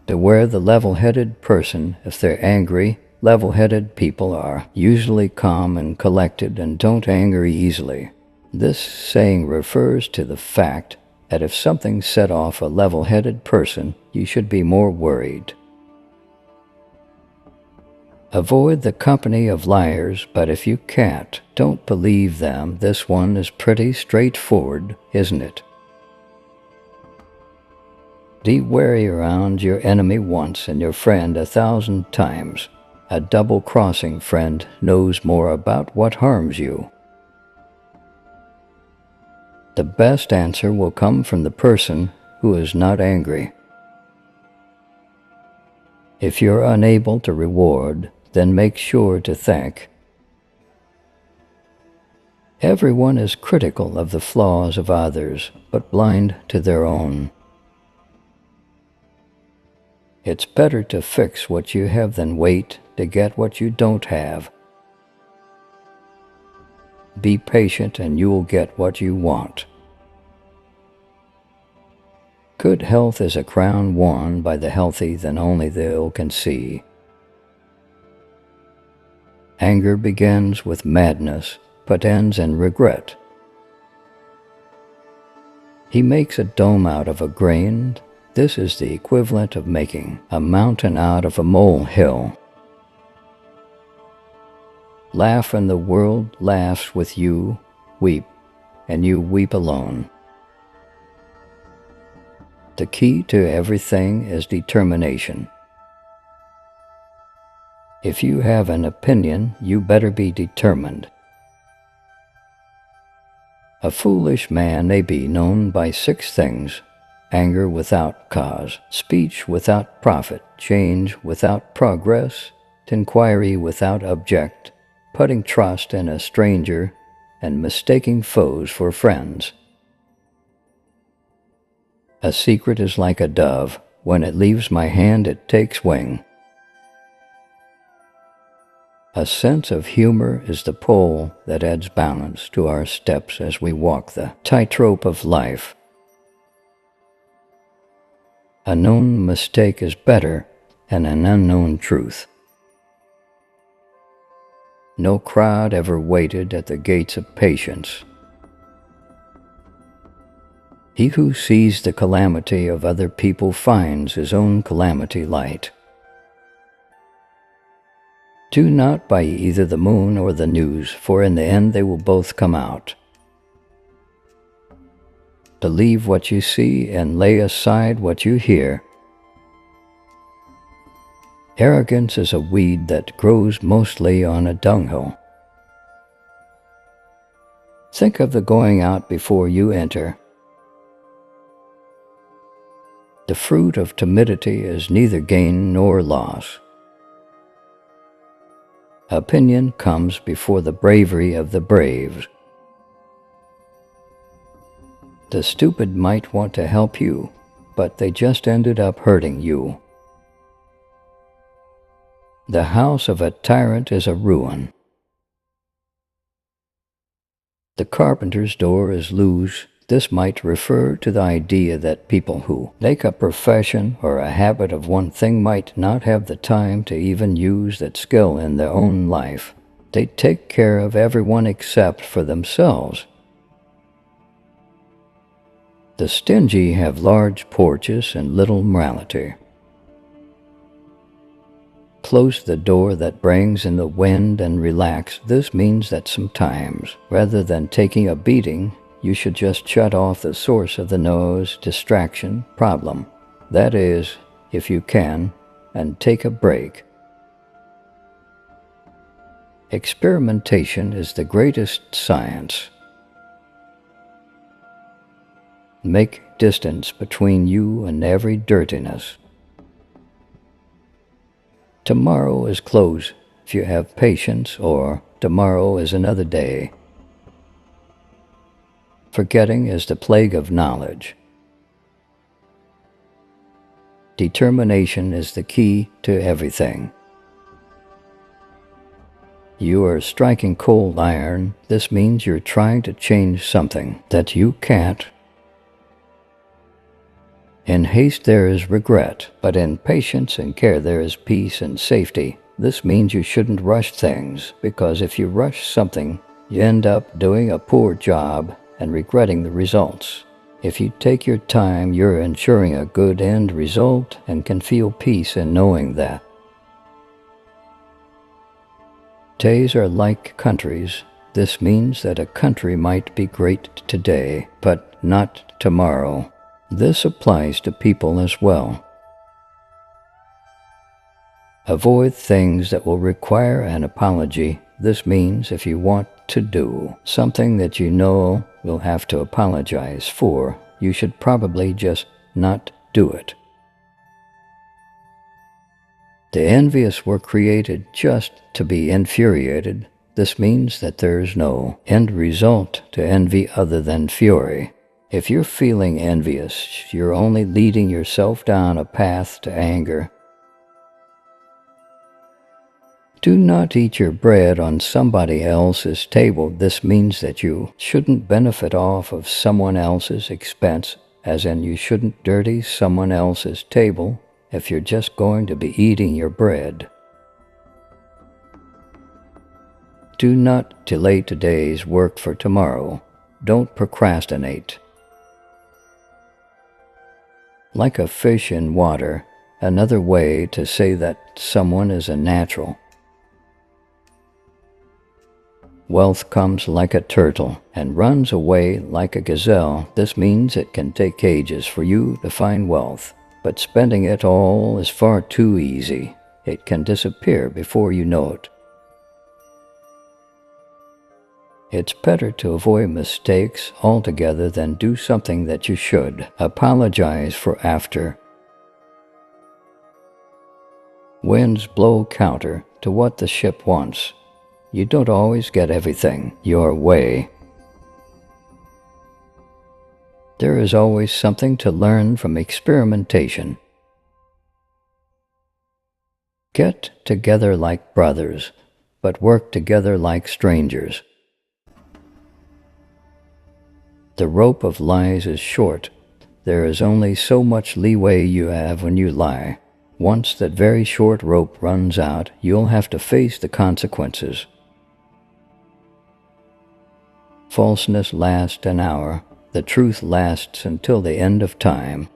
Beware the level-headed person. If they're angry, level-headed people are usually calm and collected and don't anger easily. This saying refers to the fact that if something set off a level-headed person, you should be more worried. Avoid the company of liars, but if you can't, don't believe them. This one is pretty straightforward, isn't it? Be wary around your enemy once and your friend 1,000 times. A double-crossing friend knows more about what harms you. The best answer will come from the person who is not angry. If you're unable to reward, then make sure to thank. Everyone is critical of the flaws of others, but blind to their own. It's better to fix what you have than wait to get what you don't have. Be patient and you will get what you want. Good health is a crown worn by the healthy that only the ill can see. Anger begins with madness, but ends in regret. He makes a dome out of a grain. This is the equivalent of making a mountain out of a molehill. Laugh and the world laughs with you. Weep, and you weep alone. The key to everything is determination. If you have an opinion, you better be determined. A foolish man may be known by 6 things: anger without cause, speech without profit, change without progress, inquiry without object, putting trust in a stranger, and mistaking foes for friends. A secret is like a dove. When it leaves my hand, it takes wing. A sense of humor is the pole that adds balance to our steps as we walk the tightrope of life. A known mistake is better than an unknown truth. No crowd ever waited at the gates of patience. He who sees the calamity of other people finds his own calamity light. Do not buy either the moon or the news, for in the end they will both come out. Believe what you see and lay aside what you hear. Arrogance is a weed that grows mostly on a dunghill. Think of the going out before you enter. The fruit of timidity is neither gain nor loss. Opinion comes before the bravery of the brave. The stupid might want to help you, but they just ended up hurting you. The house of a tyrant is a ruin. The carpenter's door is loose. This might refer to the idea that people who make a profession or a habit of one thing might not have the time to even use that skill in their own life. They take care of everyone except for themselves. The stingy have large porches and little morality. Close the door that brings in the wind and relax. This means that sometimes, rather than taking a beating, you should just shut off the source of the noise, distraction, problem. That is, if you can, and take a break. Experimentation is the greatest science. Make distance between you and every dirtiness. Tomorrow is close if you have patience, or tomorrow is another day. Forgetting is the plague of knowledge. Determination is the key to everything. You are striking cold iron. This means you're trying to change something that you can't. In haste there is regret, but in patience and care there is peace and safety. This means you shouldn't rush things, because if you rush something, you end up doing a poor job and regretting the results. If you take your time, you're ensuring a good end result and can feel peace in knowing that. Days are like countries. This means that a country might be great today, but not tomorrow. This applies to people as well. Avoid things that will require an apology. This means if you want to do something that you know you'll have to apologize for, you should probably just not do it. The envious were created just to be infuriated. This means that there's no end result to envy other than fury. If you're feeling envious, you're only leading yourself down a path to anger. Do not eat your bread on somebody else's table. This means that you shouldn't benefit off of someone else's expense, as in you shouldn't dirty someone else's table if you're just going to be eating your bread. Do not delay today's work for tomorrow. Don't procrastinate. Like a fish in water, another way to say that someone is a natural. Wealth comes like a turtle and runs away like a gazelle. This means it can take ages for you to find wealth, but spending it all is far too easy. It can disappear before you know it. It's better to avoid mistakes altogether than do something that you should apologize for after. Winds blow counter to what the ship wants. You don't always get everything your way. There is always something to learn from experimentation. Get together like brothers, but work together like strangers. The rope of lies is short. There is only so much leeway you have when you lie. Once that very short rope runs out, you'll have to face the consequences. Falseness lasts an hour. The truth lasts until the end of time.